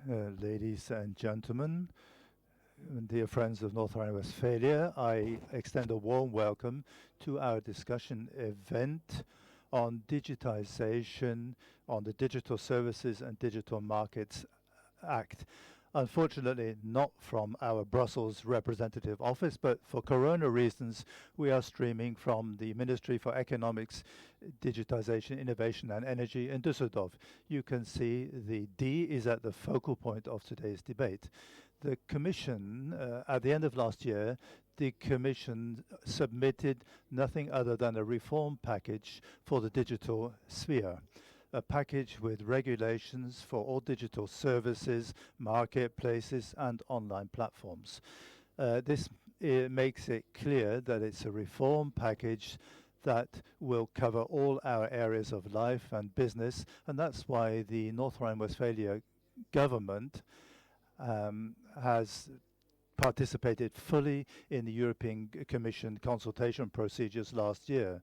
Ladies and gentlemen, dear friends of North Rhine-Westphalia, I extend a warm welcome to our discussion event on digitization, on the Digital Services and Digital Markets Act. Unfortunately, not from our Brussels representative office, but for corona reasons, we are streaming from the Ministry for Economics, Digitization, Innovation and Energy in Düsseldorf. You can see the D is at the focal point of today's debate. The Commission, at the end of last year, the Commission submitted nothing other than a reform package for the digital sphere. A package with regulations for all digital services, marketplaces and online platforms. This makes it clear that it's a reform package that will cover all our areas of life and business, and that's why the North Rhine-Westphalia government has participated fully in the European Commission consultation procedures last year.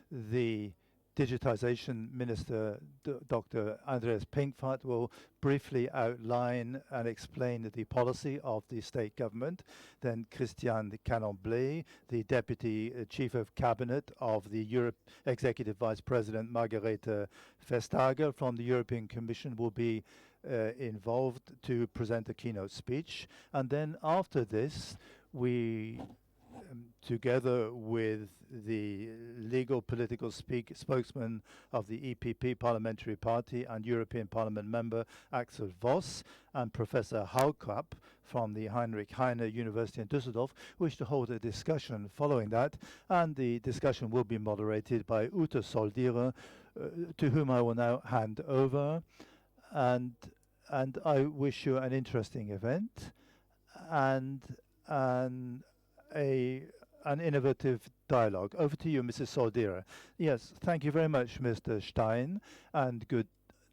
The Digitization Minister, Dr. Andreas Pinkwart, will briefly outline and explain the policy of the state government. Then Christiane Canenbley, the Deputy Chief of Cabinet of the Executive Vice President Margrethe Vestager from the European Commission, will be involved to present a keynote speech. And then after this, we together with the legal political spokesman of the EPP Parliamentary Party and European Parliament member Axel Voss and Professor Haucap from the Heinrich-Heine University in Düsseldorf wish to hold a discussion following that, and the discussion will be moderated by Ute Soldiere, to whom I will now hand over. And I wish you an interesting event and an innovative dialogue. Over to you, Mrs. Soldiere. Yes, thank you very much, Mr. Stein, and good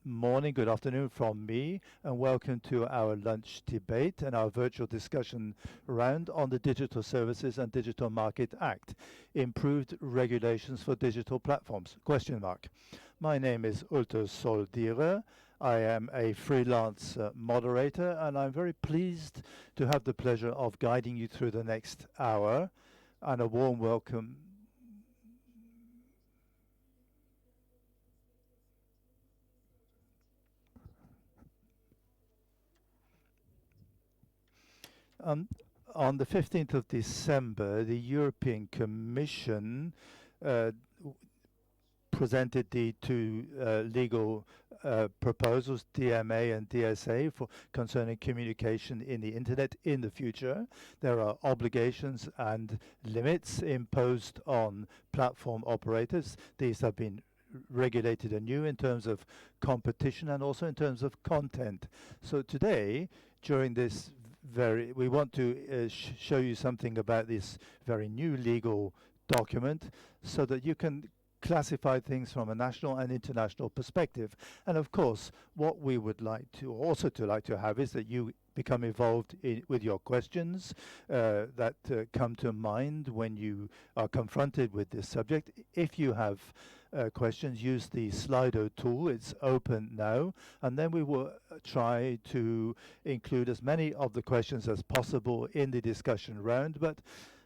morning, good afternoon from me, and welcome to our lunch debate and our virtual discussion round on the Digital Services and Digital Market Act, improved regulations for digital platforms, question mark. My name is Ute Soldiere. I am a freelance moderator, and I'm very pleased to have the pleasure of guiding you through the next hour, and a warm welcome. On the 15th of December, the European Commission presented the two legal proposals, DMA and DSA, concerning communication in the internet in the future. There are obligations and limits imposed on platform operators. These have been regulated anew in terms of competition and also in terms of content. So today, during this we want to show you something about this very new legal document so that you can classify things from a national and international perspective. And of course, what we would like to have is that you become involved with your questions that come to mind when you are confronted with this subject. If you have questions, use the Slido tool. It's open now, and then we will try to include as many of the questions as possible in the discussion round. But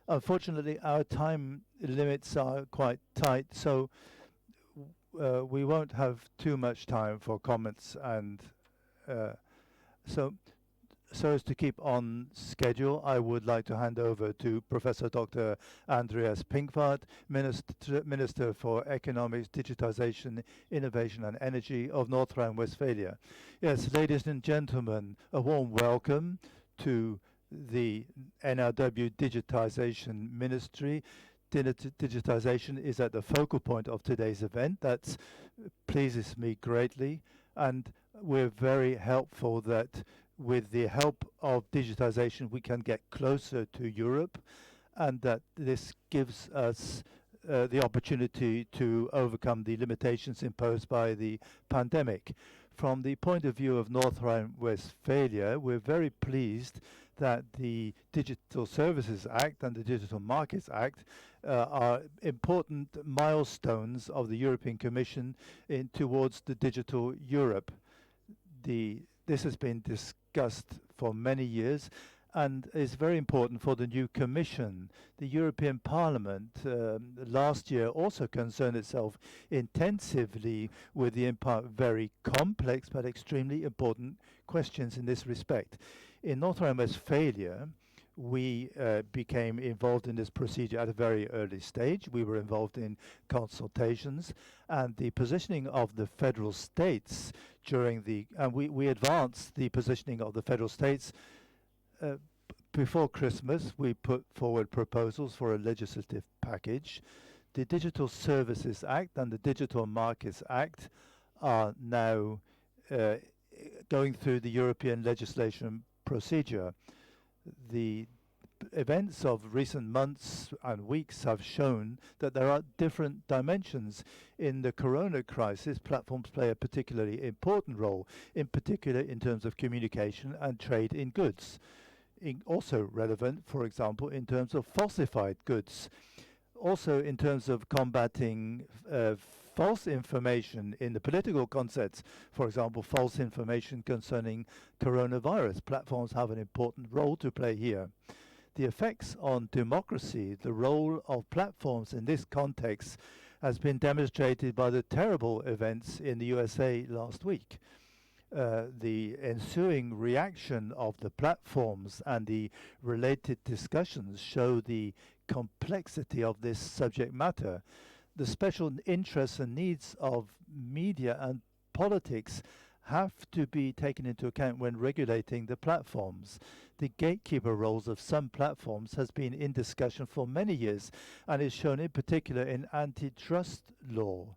unfortunately, our time limits are quite tight, so we won't have too much time for comments, and so as to keep on schedule, I would like to hand over to Professor Dr. Andreas Pinkwart, Minister for Economics, Digitization, Innovation and Energy of North Rhine-Westphalia. Yes, ladies and gentlemen, a warm welcome to the NRW Digitization Ministry. Digitization is at the focal point of today's event. That pleases me greatly, and we're very helpful that with the help of digitization we can get closer to Europe, and that this gives us the opportunity to overcome the limitations imposed by the pandemic. From the point of view of North Rhine-Westphalia, we're very pleased that the Digital Services Act and the Digital Markets Act are important milestones of the European Commission towards the digital Europe. The This has been discussed for many years and is very important for the new Commission. The European Parliament last year also concerned itself intensively with the impact very complex but extremely important questions in this respect. In North Rhine-Westphalia, we became involved in this procedure at a very early stage. We were involved in consultations, and the positioning of the federal states during the, and we advanced the positioning of the federal states before Christmas. We put forward proposals for a legislative package. The Digital Services Act and the Digital Markets Act are now going through the European legislation procedure. The events of recent months and weeks have shown that there are different dimensions. In the corona crisis, platforms play a particularly important role, in particular in terms of communication and trade in goods. Also relevant, for example, in terms of falsified goods. Also in terms of combating false information in the political context, for example, false information concerning coronavirus. Platforms have an important role to play here. The effects on democracy, the role of platforms in this context has been demonstrated by the terrible events in the USA last week. The ensuing reaction of the platforms and the related discussions show the complexity of this subject matter. The special interests and needs of media and politics have to be taken into account when regulating the platforms. The gatekeeper roles of some platforms has been in discussion for many years and is shown in particular in antitrust law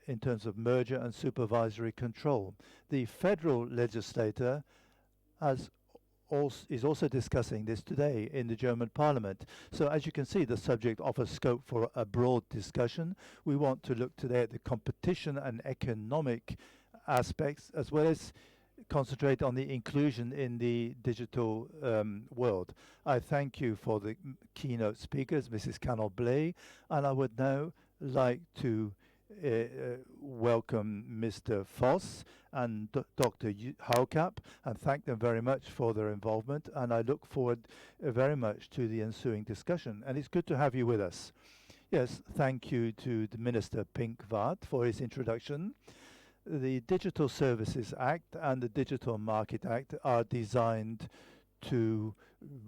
in terms of merger and supervisory control. The federal legislator is also discussing this today in the German Parliament. So as you can see, the subject offers scope for a broad discussion. We want to look today at the competition and economic aspects, as well as concentrate on the inclusion in the digital world. I thank you for the keynote speakers, Mrs. Canenbley, and I would now like to welcome Mr. Voss and Dr. Haucap and thank them very much for their involvement, and I look forward very much to the ensuing discussion, and it's good to have you with us. Yes, thank you to the Minister Pinkwart for his introduction. The Digital Services Act and the Digital Market Act are designed to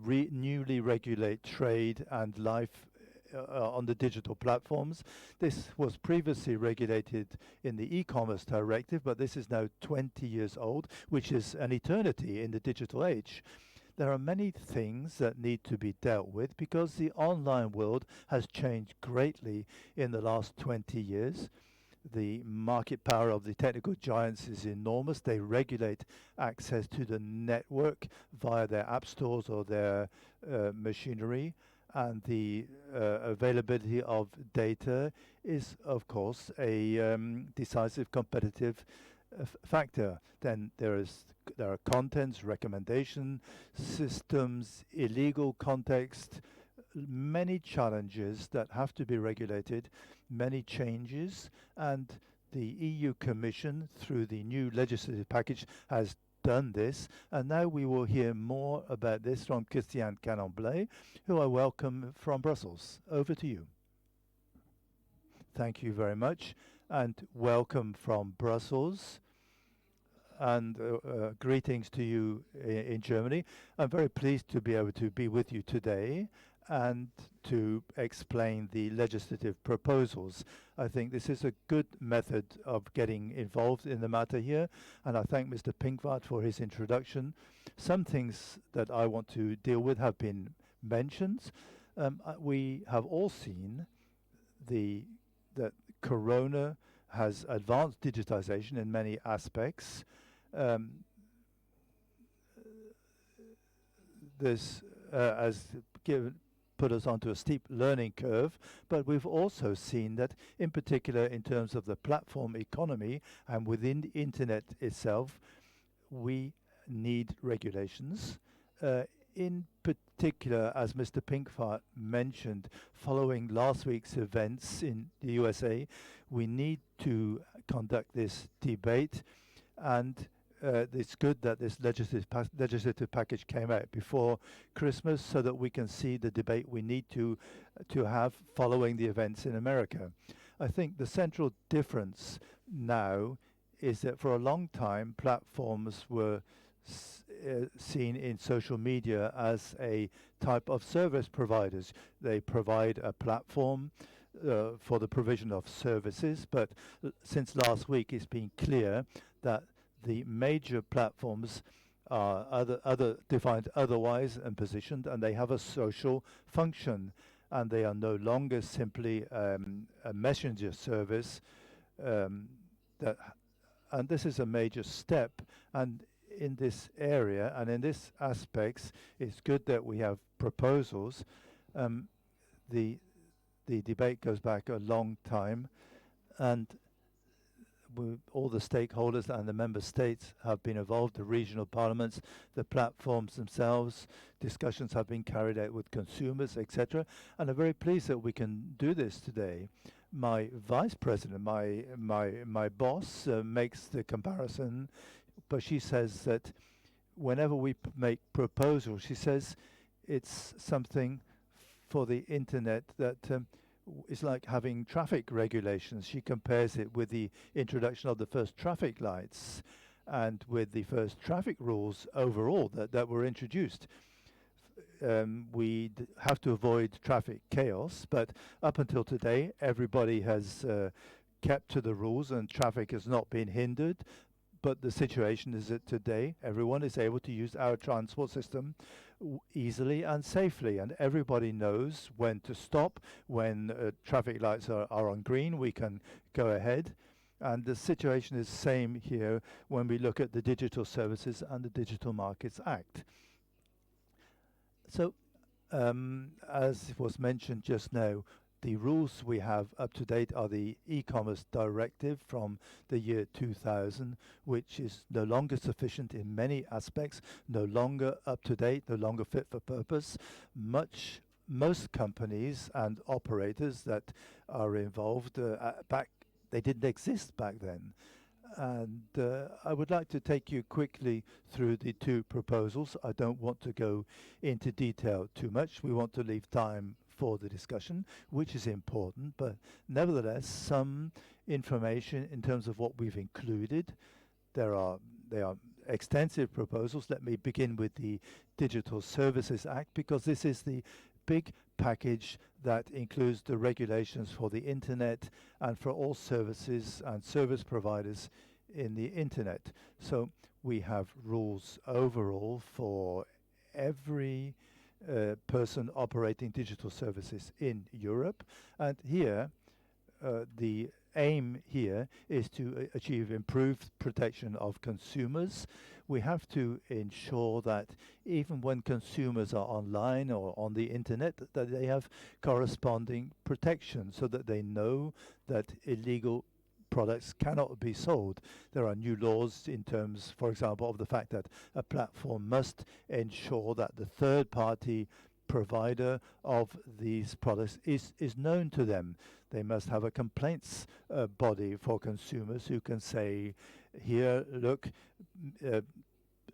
newly regulate trade and life on the digital platforms. This was previously regulated in the e-commerce directive, but this is now 20 years old, which is an eternity in the digital age. There are many things that need to be dealt with because the online world has changed greatly in the last 20 years. The market power of the technical giants is enormous. They regulate access to the network via their app stores or their machinery. And the availability of data is, of course, a decisive competitive factor. Then there are contents, recommendation systems, illegal context, many challenges that have to be regulated, many changes, and the EU Commission, through the new legislative package, has done this, and now we will hear more about this from Christiane Canenbley, who I welcome from Brussels. Over to you. Thank you very much, and welcome from Brussels, and greetings to you in Germany. I'm very pleased to be able to be with you today and to explain the legislative proposals. I think this is a good method of getting involved in the matter here, and I thank Mr. Pinkwart for his introduction. Some things that I want to deal with have been mentioned. We have all seen that Corona has advanced digitization in many aspects. This has put us onto a steep learning curve, but we've also seen that, in particular in terms of the platform economy and within the internet itself, we need regulations. In particular, as Mr. Pinkwart mentioned, following last week's events in the USA, we need to conduct this debate and it's good that this legislative package came out before Christmas, so that we can see the debate we need to have following the events in America. I think the central difference now is that for a long time platforms were seen in social media as a type of service providers. They provide a platform for the provision of services, but since last week it's been clear that the major platforms are defined otherwise and positioned, and they have a social function, and they are no longer simply a messenger service. And this is a major step. And in this area and in this aspects, it's good that we have proposals. The debate goes back a long time, and all the stakeholders and the member states have been involved, the regional parliaments, the platforms themselves. Discussions have been carried out with consumers, etc. And I'm very pleased that we can do this today. My vice president, my boss, makes the comparison, but she says that whenever we make proposals, she says it's something for the internet that it's like having traffic regulations. She compares it with the introduction of the first traffic lights and with the first traffic rules overall that were introduced. We have to avoid traffic chaos, but up until today, everybody has kept to the rules and traffic has not been hindered. But the situation is that today, everyone is able to use our transport system easily and safely, and everybody knows when to stop. When traffic lights are on green, we can go ahead. And the situation is same here when we look at the Digital Services and the Digital Markets Act. So, as was mentioned just now, the rules we have up to date are the e-commerce directive from the year 2000, which is no longer sufficient in many aspects, no longer up to date, no longer fit for purpose. Most companies and operators that are involved they didn't exist back then. And I would like to take you quickly through the two proposals. I don't want to go into detail too much. We want to leave time for the discussion, which is important, but nevertheless, some information in terms of what we've included. They are extensive proposals. Let me begin with the Digital Services Act, because this is the big package that includes the regulations for the internet and for all services and service providers in the internet. So we have rules overall for every person operating digital services in Europe, and here the aim here is to achieve improved protection of consumers. We have to ensure that even when consumers are online or on the internet, that they have corresponding protection, so that they know that illegal products cannot be sold. There are new laws in terms, for example, of the fact that a platform must ensure that the third-party provider of these products is known to them. They must have a complaints body for consumers who can say, here, look,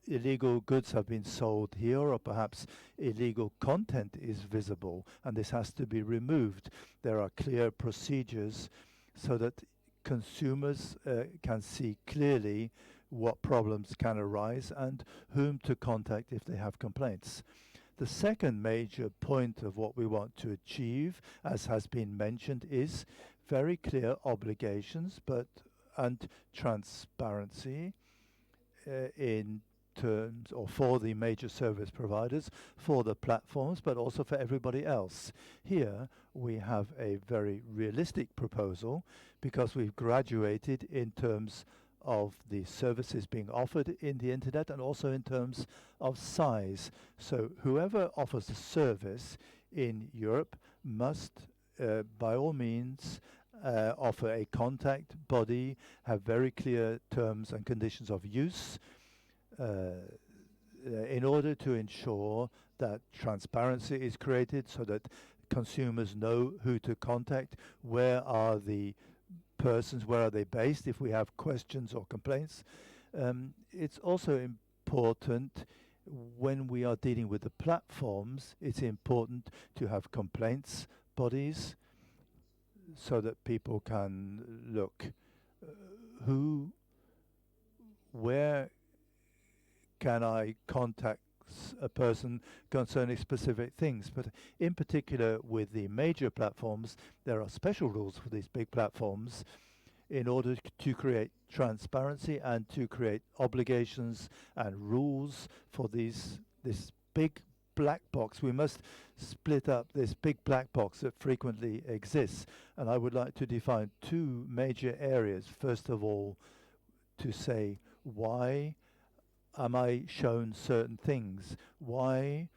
illegal goods have been sold here, or perhaps illegal content is visible, and this has to be removed. There are clear procedures so that consumers can see clearly what problems can arise and whom to contact if they have complaints. The second major point of what we want to achieve, as has been mentioned, is very clear obligations and transparency in terms, or for the major service providers, for the platforms, but also for everybody else. Here we have a very realistic proposal, because we've graduated in terms of the services being offered in the internet and also in terms of size. So whoever offers a service in Europe must, by all means, offer a contact body, have very clear terms and conditions of use, in order to ensure that transparency is created, so that consumers know who to contact, where are the persons, where are they based if we have questions or complaints. It's also important when we are dealing with the platforms, it's important to have complaints bodies so that people can look where can I contact a person concerning specific things. But in particular with the major platforms, there are special rules for these big platforms in order to create transparency and to create obligations and rules for this big black box. We must split up this big black box that frequently exists. And I would like to define two major areas. First of all, to say, why am I shown certain things? Why,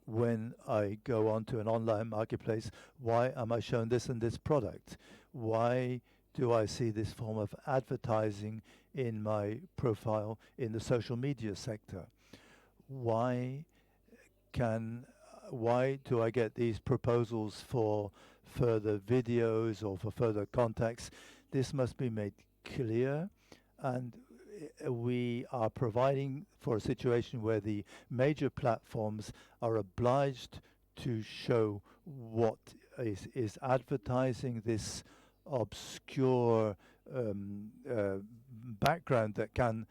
when I go onto an online marketplace, why am I shown this and this product? Why do I see this form of advertising in my profile in the social media sector? Why do I get these proposals for further videos or for further contacts? This must be made clear, and we are providing for a situation where the major platforms are obliged to show what is advertising this obscure background that can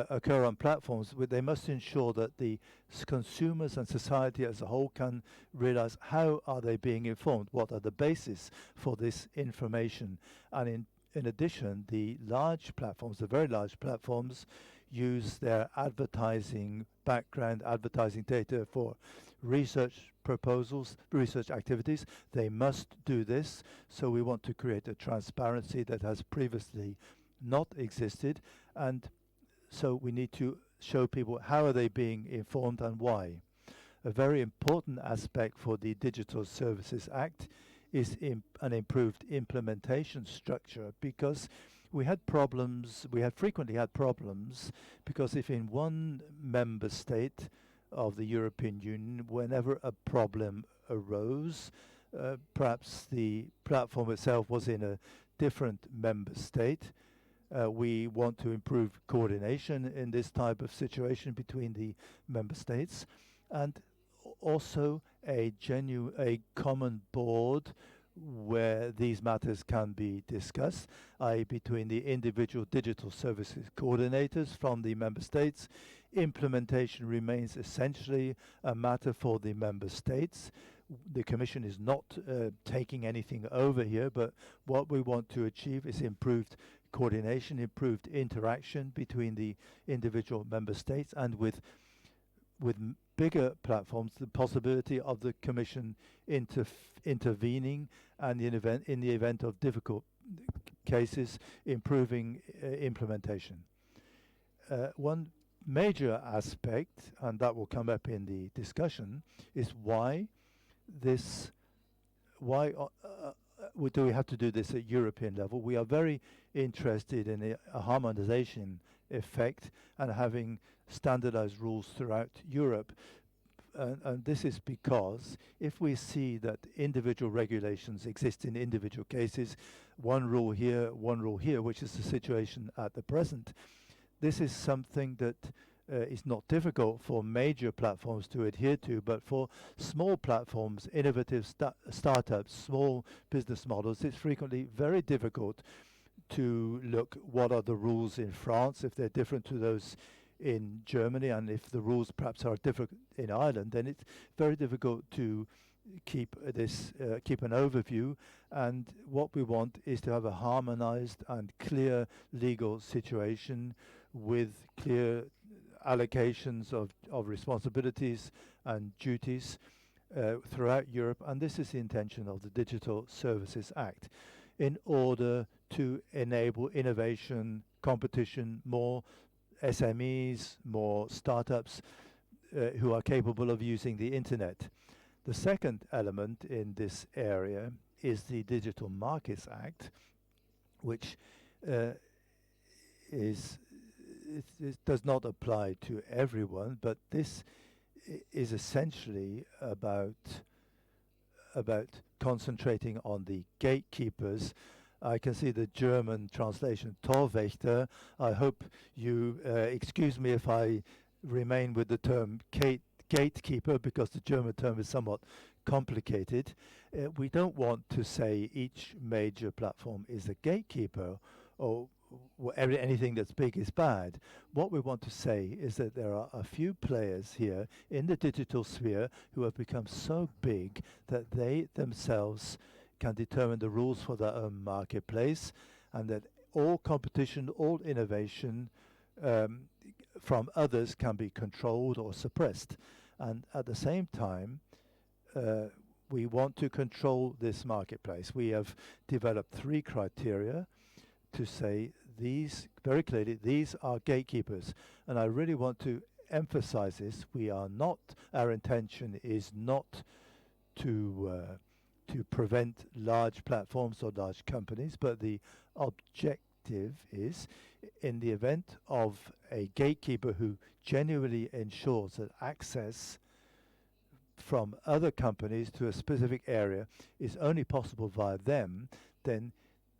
occur on platforms. They must ensure that the consumers and society as a whole can realize how are they being informed, what are the basis for this information. And in addition, the large platforms, the very large platforms, use their advertising background, advertising data for research proposals, research activities. They must do this. So we want to create a transparency that has previously not existed. And so we need to show people how are they being informed and why. A very important aspect for the Digital Services Act is an improved implementation structure, because we had frequently had problems, because if in one member state of the European Union, whenever a problem arose, perhaps the platform itself was in a different member state. We want to improve coordination in this type of situation between the member states, and also a common board where these matters can be discussed, i.e. between the individual digital services coordinators from the member states. Implementation remains essentially a matter for the member states. The Commission is not taking anything over here, but what we want to achieve is improved coordination, improved interaction between the individual member states, and with bigger platforms, the possibility of the Commission intervening, and in the event of difficult cases, improving implementation. One major aspect, and that will come up in the discussion, is why do we have to do this at European level? We are very interested in a harmonization effect and having standardized rules throughout Europe. And this is because if we see that individual regulations exist in individual cases, one rule here, which is the situation at the present, this is something that is not difficult for major platforms to adhere to, but for small platforms, innovative startups, small business models, it's frequently very difficult to look what are the rules in France, if they're different to those in Germany, and if the rules perhaps are different in Ireland, then it's very difficult to keep an overview. And what we want is to have a harmonized and clear legal situation with clear allocations of responsibilities and duties throughout Europe, and this is the intention of the Digital Services Act, in order to enable innovation, competition, more SMEs, more startups who are capable of using the internet. The second element in this area is the Digital Markets Act, which does not apply to everyone, but this is essentially about concentrating on the gatekeepers I can see the German translation, Torwächter. I hope you excuse me if I remain with the term gatekeeper, because the German term is somewhat complicated. We don't want to say each major platform is a gatekeeper, or anything that's big is bad. What we want to say is that there are a few players here in the digital sphere who have become so big that they themselves can determine the rules for their own marketplace, and that all competition, all innovation from others can be controlled or suppressed. And at the same time, we want to control this marketplace. We have developed 3 criteria to say these very clearly, these are gatekeepers. And I really want to emphasize this. We are not, our intention is not to prevent large platforms or large companies, but the objective is, in the event of a gatekeeper who genuinely ensures that access from other companies to a specific area is only possible via them, then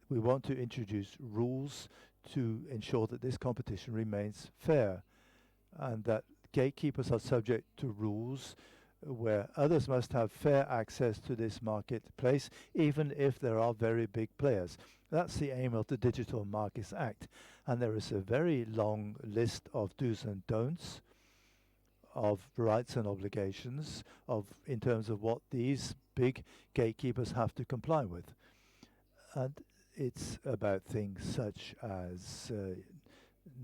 we want to introduce rules to ensure that this competition remains fair, and that gatekeepers are subject to rules where others must have fair access to this marketplace, even if there are very big players. That's the aim of the Digital Markets Act. And there is a very long list of do's and don'ts, of rights and obligations, in terms of what these big gatekeepers have to comply with. And it's about things such as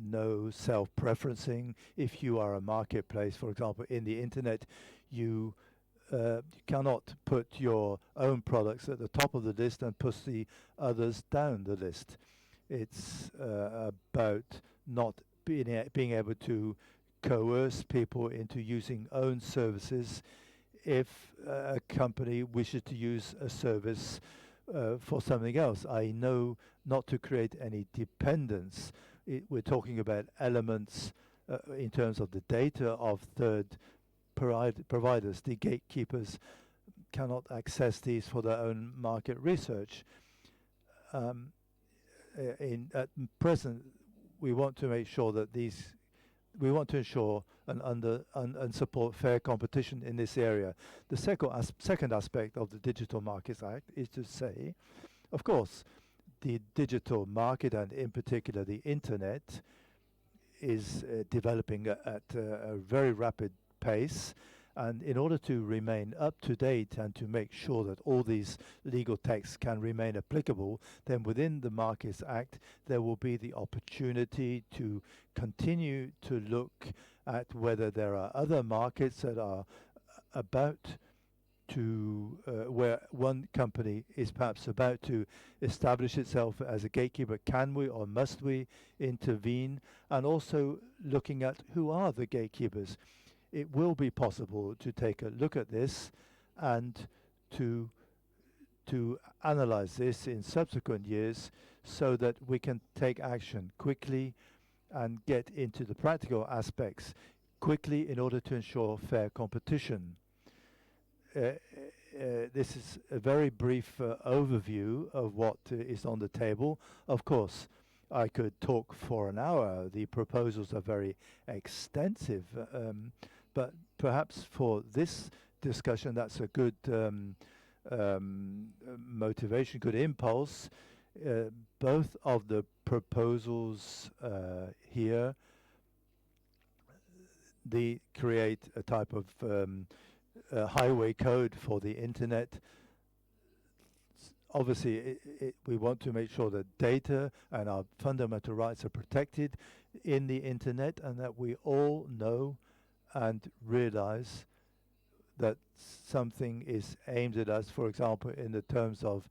no self-preferencing. If you are a marketplace, for example, in the internet, you cannot put your own products at the top of the list and push the others down the list. It's about not being able to coerce people into using own services if a company wishes to use a service for something else. I know not to create any dependence. We're talking about elements in terms of the data of third providers. The gatekeepers cannot access these for their own market research. At present, we want to make sure that we want to ensure and support fair competition in this area. The second aspect of the Digital Markets Act is to say, of course, the digital market, and in particular the internet, is developing at a very rapid pace. And in order to remain up to date and to make sure that all these legal texts can remain applicable, then within the Markets Act there will be the opportunity to continue to look at whether there are other markets that are about to where one company is perhaps about to establish itself as a gatekeeper. Can we or must we intervene? And also looking at who are the gatekeepers. It will be possible to take a look at this and to analyze this in subsequent years, so that we can take action quickly and get into the practical aspects quickly in order to ensure fair competition. This is a very brief overview of what is on the table. Of course, I could talk for an hour. The proposals are very extensive, but perhaps for this discussion, that's a good motivation, good impulse. Both of the proposals here, they create a type of highway code for the internet. Obviously, we want to make sure that data and our fundamental rights are protected in the internet, and that we all know and realize that something is aimed at us, for example, in the terms of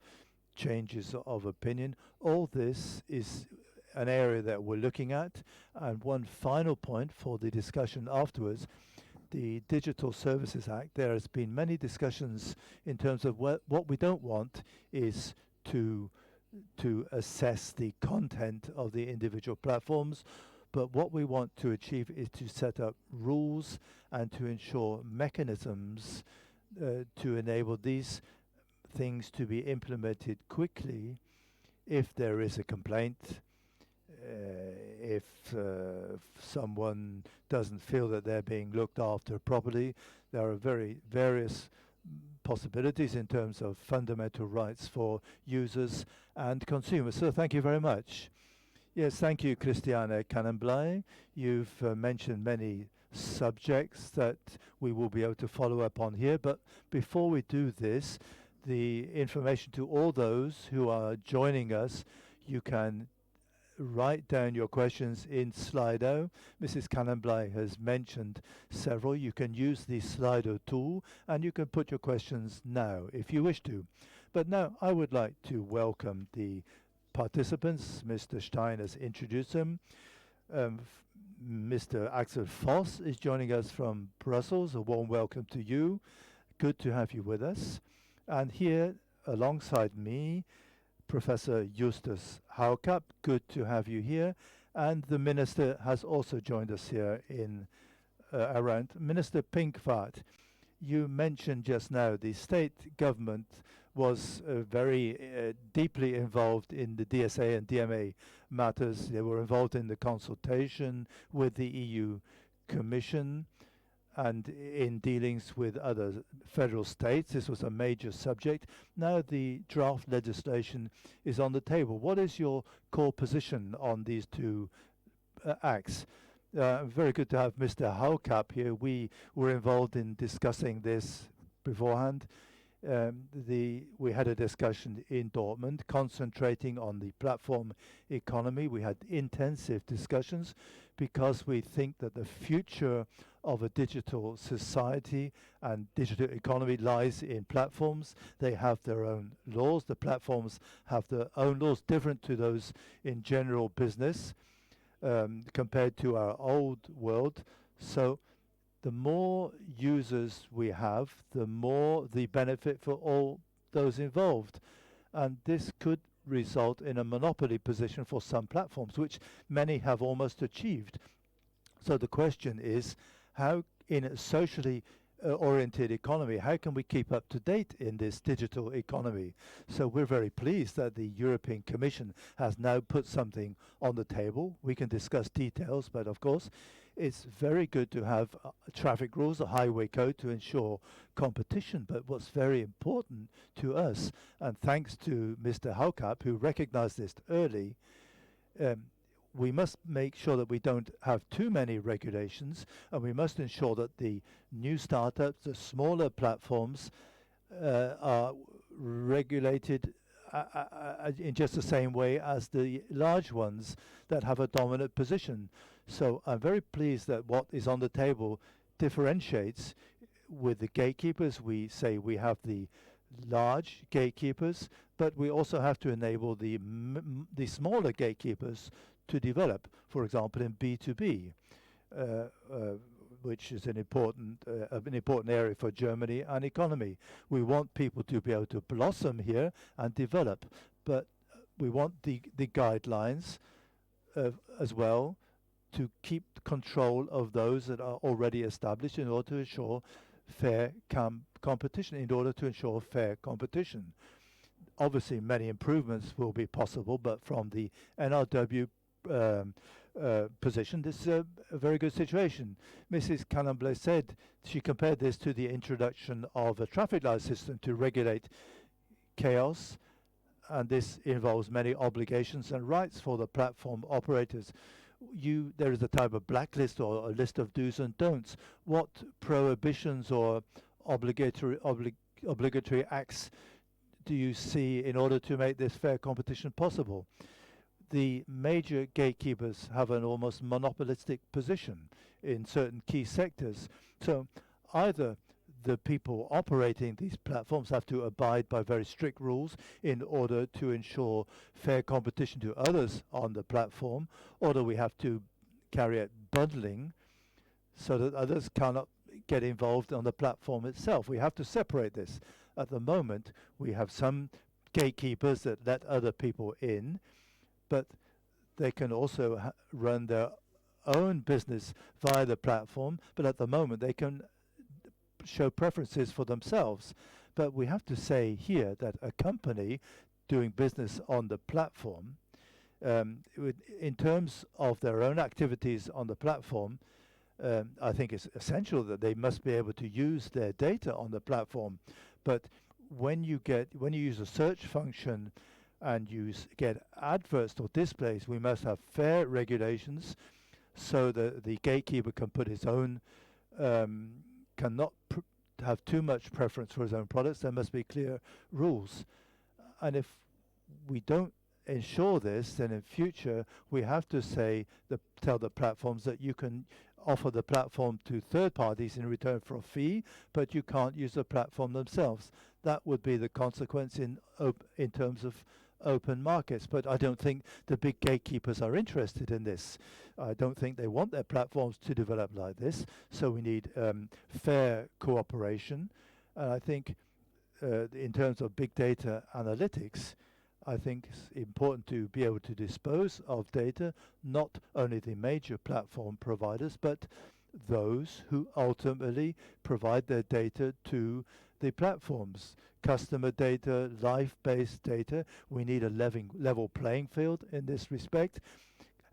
changes of opinion. All this is an area that we're looking at. And one final point for the discussion afterwards, the Digital Services Act. There has been many discussions in terms of what we don't want is to assess the content of the individual platforms. But what we want to achieve is to set up rules and to ensure mechanisms to enable these things to be implemented quickly if there is a complaint, if someone doesn't feel that they're being looked after properly. There are various possibilities in terms of fundamental rights for users and consumers. So thank you very much. Yes, thank you, Christiane Canenbley. You've mentioned many subjects that we will be able to follow up on here. But before we do this, the information to all those who are joining us, you can write down your questions in Slido. Mrs. Canenbley has mentioned several. You can use the Slido tool and you can put your questions now if you wish to. But now I would like to welcome the participants. Mr. Stein has introduced them. Mr. Axel Voss is joining us from Brussels. A warm welcome to you. Good to have you with us. And here alongside me, Professor Justus Haucap, good to have you here. And the Minister has also joined us here in around. Minister Pinkwart, you mentioned just now the state government was very deeply involved in the DSA and DMA matters. They were involved in the consultation with the EU Commission and in dealings with other federal states. This was a major subject. Now the draft legislation is on the table. What is your core position on these two acts? Very good to have Mr. Haucap here. We were involved in discussing this beforehand. We had a discussion in Dortmund concentrating on the platform economy. We had intensive discussions because we think that the future of a digital society and digital economy lies in platforms. They have their own laws. The platforms have their own laws different to those in general business compared to our old world. So the more users we have, the more the benefit for all those involved. And this could result in a monopoly position for some platforms, which many have almost achieved. So the question is, how in a socially oriented economy, how can we keep up to date in this digital economy? So we're very pleased that the European Commission has now put something on the table. We can discuss details, but of course, it's very good to have traffic rules, a highway code to ensure competition. But what's very important to us, and thanks to Mr. Haucap, who recognized this early, we must make sure that we don't have too many regulations, and we must ensure that the new startups, the smaller platforms, are regulated in just the same way as the large ones that have a dominant position. So I'm very pleased that what is on the table differentiates with the gatekeepers. We say we have the large gatekeepers, but we also have to enable the smaller gatekeepers to develop, for example, in B2B, which is an important area for Germany and economy. We want people to be able to blossom here and develop, but we want the guidelines as well to keep control of those that are already established in order to ensure fair competition, Obviously, many improvements will be possible, but from the NRW position, this is a very good situation. Mrs. Canenbley said she compared this to the introduction of a traffic light system to regulate chaos, and this involves many obligations and rights for the platform operators. There is a type of blacklist or a list of do's and don'ts. What prohibitions or obligatory acts do you see in order to make this fair competition possible? The major gatekeepers have an almost monopolistic position in certain key sectors. So either the people operating these platforms have to abide by very strict rules in order to ensure fair competition to others on the platform, or do we have to carry out bundling so that others cannot get involved on the platform itself? We have to separate this. At the moment, we have some gatekeepers that let other people in, but they can also run their own business via the platform, but at the moment they can show preferences for themselves. But we have to say here that a company doing business on the platform, in terms of their own activities on the platform, I think it's essential that they must be able to use their data on the platform. But when you use a search function and you get adverts or displays, we must have fair regulations so that the gatekeeper can put his own, cannot have too much preference for his own products. There must be clear rules. And if we don't ensure this, then in future we have to tell the platforms that you can offer the platform to third parties in return for a fee, but you can't use the platform themselves. That would be the consequence in terms of open markets. But I don't think the big gatekeepers are interested in this. I don't think they want their platforms to develop like this. So we need fair cooperation. And I think in terms of big data analytics, I think it's important to be able to dispose of data, not only the major platform providers, but those who ultimately provide their data to the platforms. Customer data, life-based data. We need a level playing field in this respect.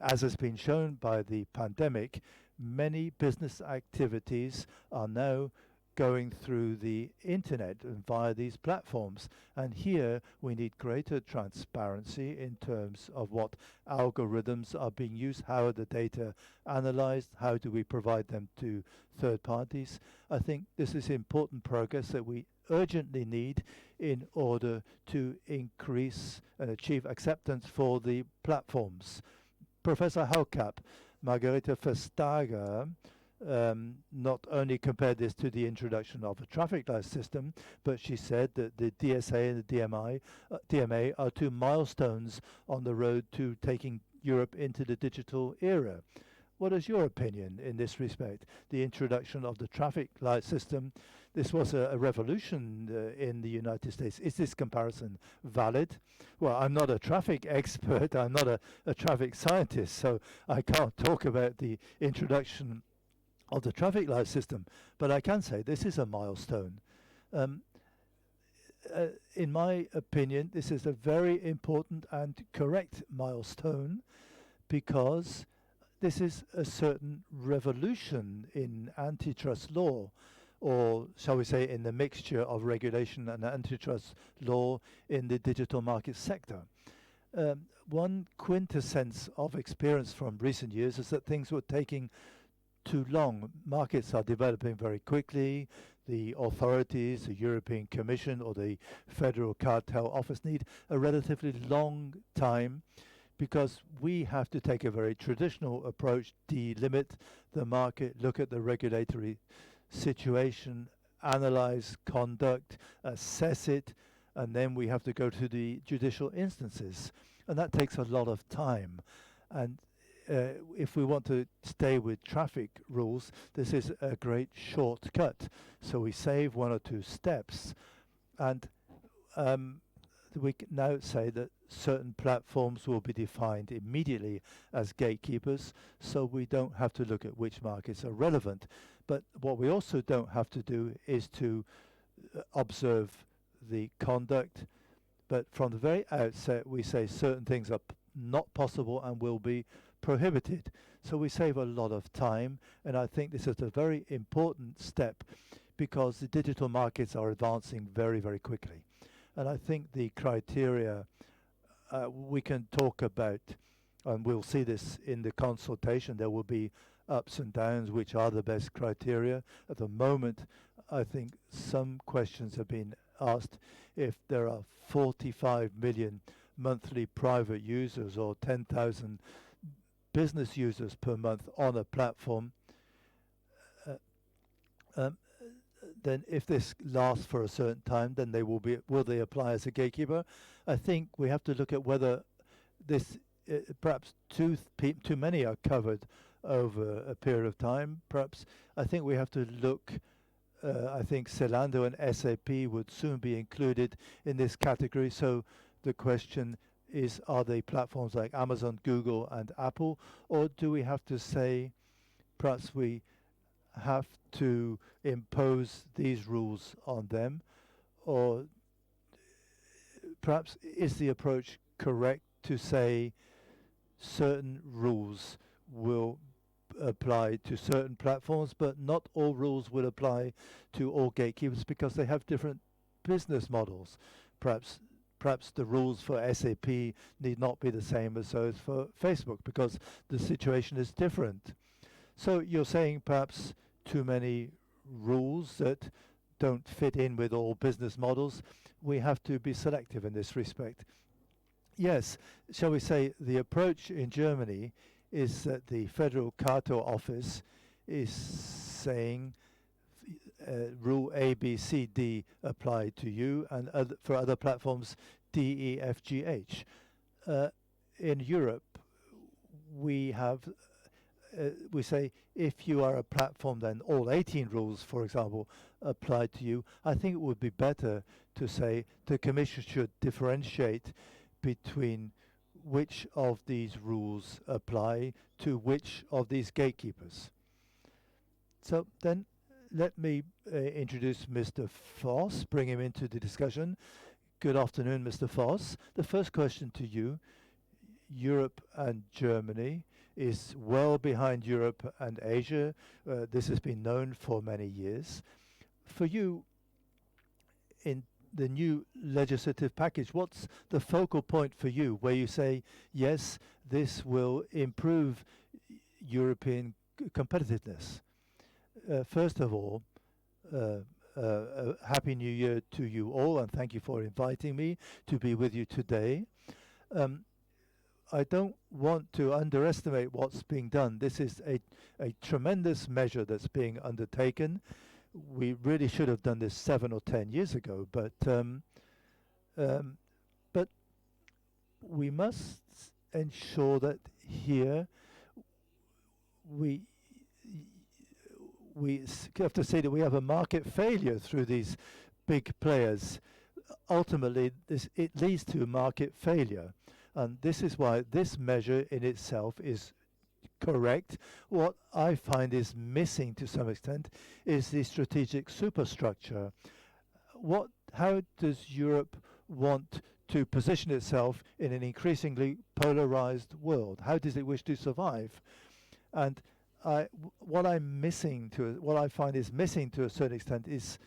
As has been shown by the pandemic, many business activities are now going through the internet and via these platforms. And here we need greater transparency in terms of what algorithms are being used, how are the data analyzed, how do we provide them to third parties. I think this is important progress that we urgently need in order to increase and achieve acceptance for the platforms. Professor Haucap, Margrethe Vestager, not only compared this to the introduction of a traffic light system, but she said that the DSA and the DMA are two milestones on the road to taking Europe into the digital era. What is your opinion in this respect? The introduction of the traffic light system, this was a revolution in the United States. Is this comparison valid? Well, I'm not a traffic expert, I'm not a traffic scientist, so I can't talk about the introduction of the traffic light system, but I can say this is a milestone. In my opinion, this is a very important and correct milestone, because this is a certain revolution in antitrust law, or shall we say in the mixture of regulation and antitrust law in the digital market sector. One quintessence of experience from recent years is that things were taking too long. Markets are developing very quickly. The authorities, the European Commission or the Federal Cartel Office need a relatively long time, because we have to take a very traditional approach, delimit the market, look at the regulatory situation, analyze conduct, assess it, and then we have to go to the judicial instances. And that takes a lot of time. And if we want to stay with traffic rules, this is a great shortcut. So we save one or two steps. And we can now say that certain platforms will be defined immediately as gatekeepers, so we don't have to look at which markets are relevant. But what we also don't have to do is to observe the conduct. But from the very outset, we say certain things are not possible and will be prohibited. So we save a lot of time, and I think this is a very important step, because the digital markets are advancing very, very quickly. And I think the criteria we can talk about, and we'll see this in the consultation, there will be ups and downs, which are the best criteria. At the moment, I think some questions have been asked if there are 45 million monthly private users or 10,000 business users per month on a platform, then if this lasts for a certain time, then they will they apply as a gatekeeper? I think we have to look at whether this perhaps too many are covered over a period of time. Perhaps I think we have to look. I think Zalando and SAP would soon be included in this category. So the question is, are they platforms like Amazon, Google, and Apple, or do we have to say perhaps we have to impose these rules on them, or perhaps is the approach correct to say certain rules will apply to certain platforms, but not all rules will apply to all gatekeepers because they have different business models. Perhaps the rules for SAP need not be the same as those for Facebook because the situation is different. So you're saying perhaps too many rules that don't fit in with all business models. We have to be selective in this respect. Yes, shall we say the approach in Germany is that the Federal Cartel Office is saying rule A, B, C, D apply to you, and for other platforms, D, E, F, G, H. In Europe, we have, we say if you are a platform, then all 18 rules, for example, apply to you. I think it would be better to say the Commission should differentiate between which of these rules apply to which of these gatekeepers. So then let me introduce Mr. Voss, bring him into the discussion. Good afternoon, Mr. Voss. The first question to you, Europe and Germany is well behind Europe and Asia. This has been known for many years. For you, in the new legislative package, what's the focal point for you where you say, yes, this will improve European competitiveness? First of all, Happy New Year to you all, and thank you for inviting me to be with you today. I don't want to underestimate what's being done. This is a tremendous measure that's being undertaken. We really should have done this 7 or 10 years ago, but we must ensure that here we have to say that we have a market failure through these big players. Ultimately, it leads to market failure, and this is why this measure in itself is correct. What I find is missing to some extent is the strategic superstructure. How does Europe want to position itself in an increasingly polarized world? How does it wish to survive? And what I find is missing to a certain extent is,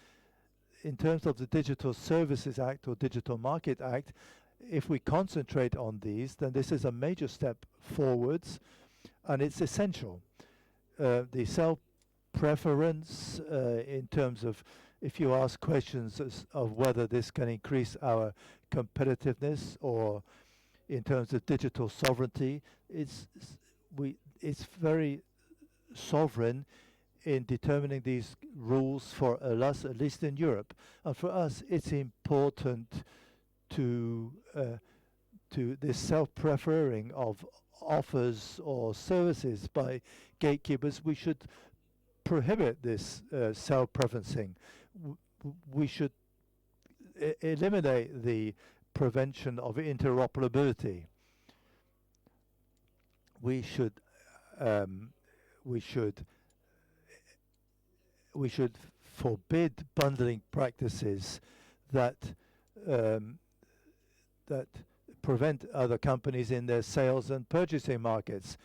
in terms of the Digital Services Act or Digital Market Act, if we concentrate on these, then this is a major step forwards, and it's essential. The self-preference in terms of, if you ask questions of whether this can increase our competitiveness or in terms of digital sovereignty, it's very sovereign in determining these rules for us, at least in Europe. And for us, it's important to this self-preferring of offers or services by gatekeepers. We should prohibit this self-preferencing. We should eliminate the prevention of interoperability. We should forbid bundling practices that prevent other companies in their sales and purchasing markets,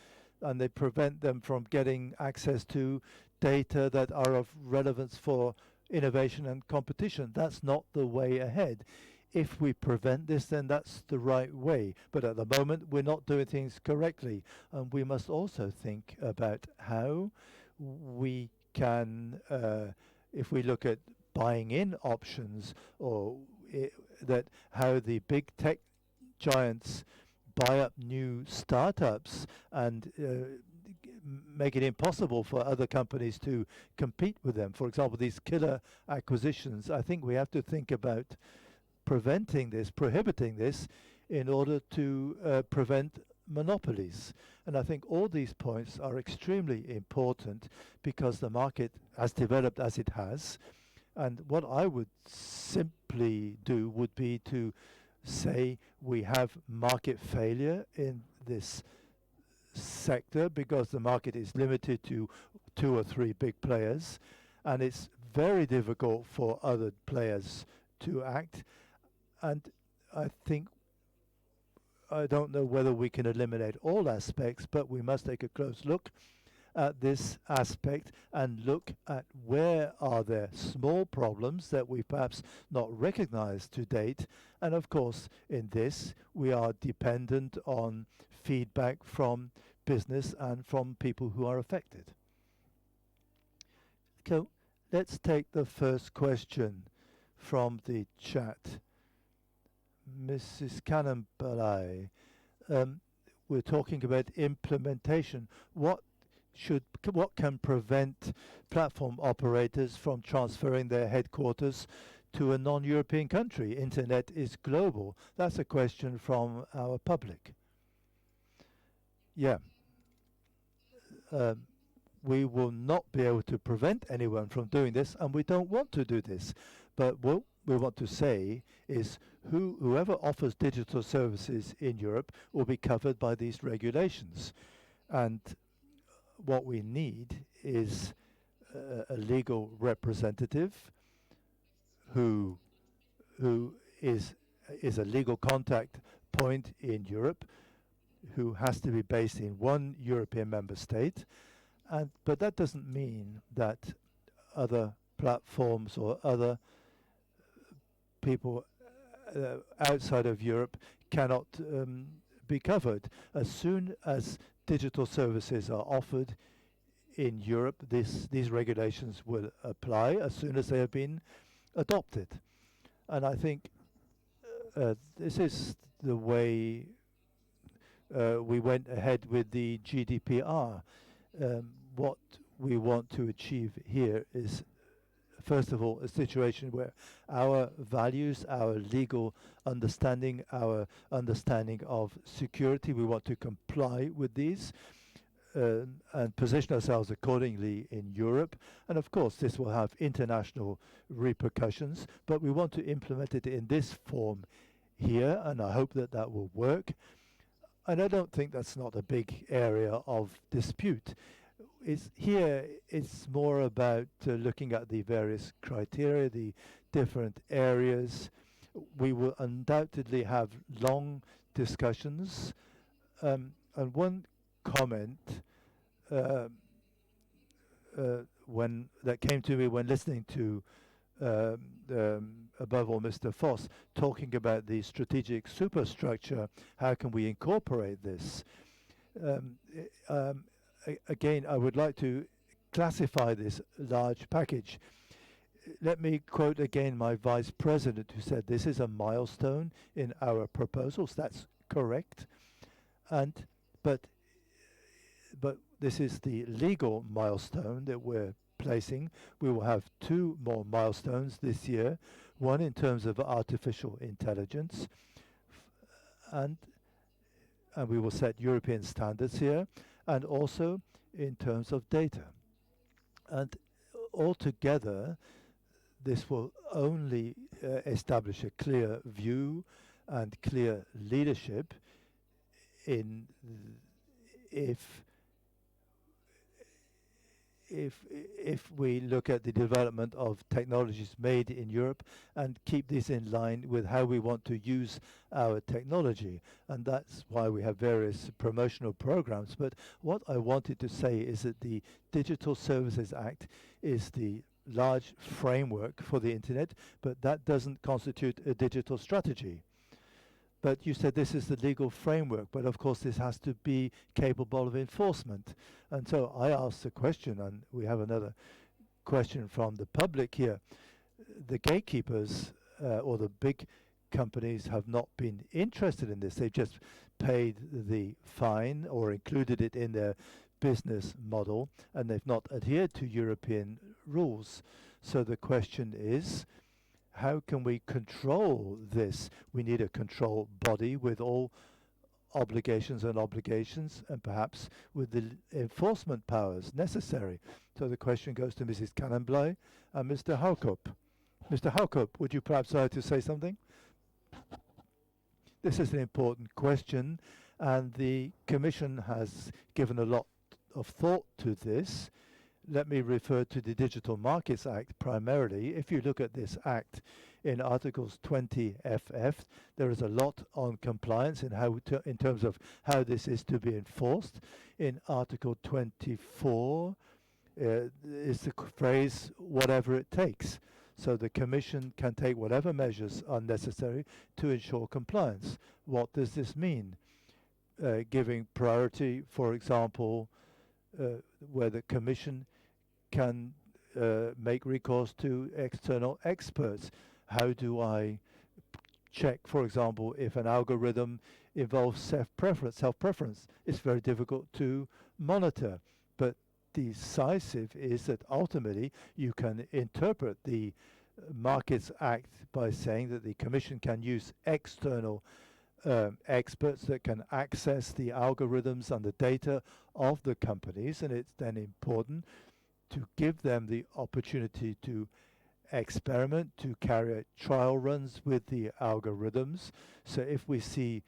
and they prevent them from getting access to data that are of relevance for innovation and competition. That's not the way ahead. If we prevent this, then that's the right way. But at the moment, we're not doing things correctly. And we must also think about how we can, if we look at buying in options, or how the big tech giants buy up new startups and make it impossible for other companies to compete with them. For example, these killer acquisitions. I think we have to think about preventing this, prohibiting this, in order to prevent monopolies. And I think all these points are extremely important because the market has developed as it has. And what I would simply do would be to say we have market failure in this sector because the market is limited to 2 or 3 big players, and it's very difficult for other players to act. And I think I don't know whether we can eliminate all aspects, but we must take a close look at this aspect and look at where are there small problems that we perhaps not recognized to date. And of course, in this, we are dependent on feedback from business and from people who are affected. So let's take the first question from the chat. Mrs. Canenbley, we're talking about implementation. What can prevent platform operators from transferring their headquarters to a non-European country? Internet is global. That's a question from our public. Yeah. We will not be able to prevent anyone from doing this, and we don't want to do this. But what we want to say is whoever offers digital services in Europe will be covered by these regulations. And what we need is a legal representative who is a legal contact point in Europe, who has to be based in one European member state. But that doesn't mean that other platforms or other people outside of Europe cannot be covered. As soon as digital services are offered in Europe, these regulations will apply as soon as they have been adopted. And I think this is the way we went ahead with the GDPR. What we want to achieve here is, first of all, a situation where our values, our legal understanding, our understanding of security, we want to comply with these and position ourselves accordingly in Europe. And of course, this will have international repercussions, but we want to implement it in this form here, and I hope that that will work. And I don't think that's not a big area of dispute. It's more about looking at the various criteria, the different areas. We will undoubtedly have long discussions. And one comment when that came to me when listening to above all Mr. Voss talking about the strategic superstructure, how can we incorporate this? Again, I would like to classify this large package. Let me quote again my vice president, who said this is a milestone in our proposals. That's correct. But this is the legal milestone that we're placing. We will have two more milestones this year, one in terms of artificial intelligence, and we will set European standards here, and also in terms of data. And altogether, this will only establish a clear view and clear leadership in if we look at the development of technologies made in Europe and keep this in line with how we want to use our technology. And that's why we have various promotional programs. But what I wanted to say is that the Digital Services Act is the large framework for the internet, but that doesn't constitute a digital strategy. But you said this is the legal framework, but of course this has to be capable of enforcement. And so I asked the question, and we have another question from the public here. The gatekeepers or the big companies have not been interested in this. They've just paid the fine or included it in their business model, and they've not adhered to European rules. So the question is, how can we control this? We need a control body with all obligations and perhaps with the enforcement powers necessary. So the question goes to Mrs. Canenbley and Mr. Haucap. Mr. Haucap, would you perhaps like to say something? This is an important question, and the Commission has given a lot of thought to this. let me refer to the Digital Markets Act primarily. If you look at this act in Articles 20 FF, there is a lot on compliance and how in terms of how this is to be enforced. In Article 24 is the phrase, whatever it takes. So the Commission can take whatever measures are necessary to ensure compliance. What does this mean? Giving priority, for example, where the Commission can make recourse to external experts. How do I check, for example, if an algorithm involves self-preference? It's very difficult to monitor, but decisive is that ultimately you can interpret the Markets Act by saying that the Commission can use external experts that can access the algorithms and the data of the companies, and it's then important to give them the opportunity to experiment, to carry out trial runs with the algorithms. So if we see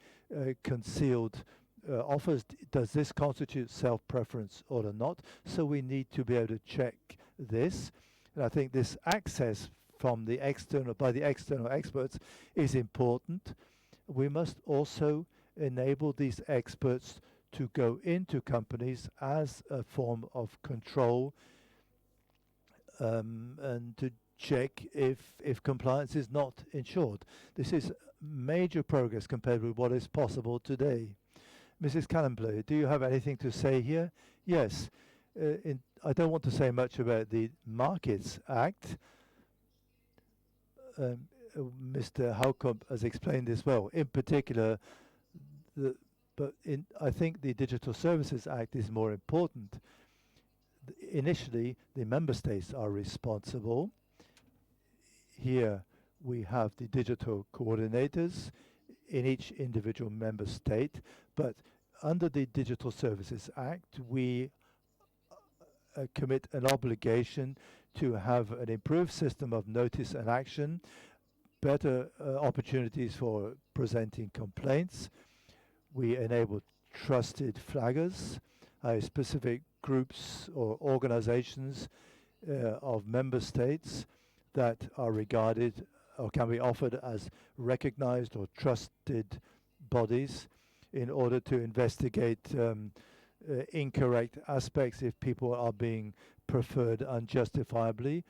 concealed offers, does this constitute self-preference or not? So we need to be able to check this. And I think this access from the external, by the external experts is important. We must also enable these experts to go into companies as a form of control and to check if compliance is not ensured. This is major progress compared with what is possible today. Mrs. Canenbley, do you have anything to say here? Yes. I don't want to say much about the Markets Act. Mr. Haucap has explained this well. In particular, I think the Digital Services Act is more important. Initially, the member states are responsible. Here we have the digital coordinators in each individual member state, but under the Digital Services Act, we commit an obligation to have an improved system of notice and action, better opportunities for presenting complaints. We enable trusted flaggers, specific groups or organizations of member states that are regarded or can be offered as recognized or trusted bodies in order to investigate incorrect aspects if people are being preferred unjustifiably.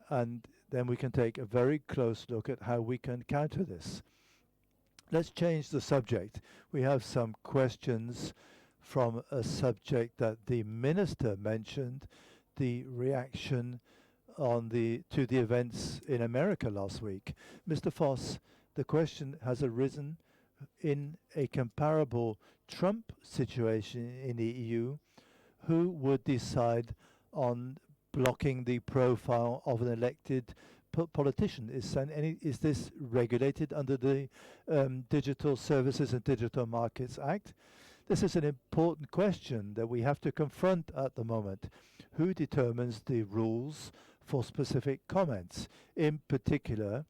And then we can take a very close look at how we can counter this. Let's change the subject. We have some questions from a subject that the minister mentioned, the reaction to the events in America last week. Mr. Voss, the question has arisen in a comparable Trump situation in the EU. Who would decide on blocking the profile of an elected politician? Is this regulated under the Digital Services and Digital Markets Act? This is an important question that we have to confront at the moment. Who determines the rules for specific comments? In particular,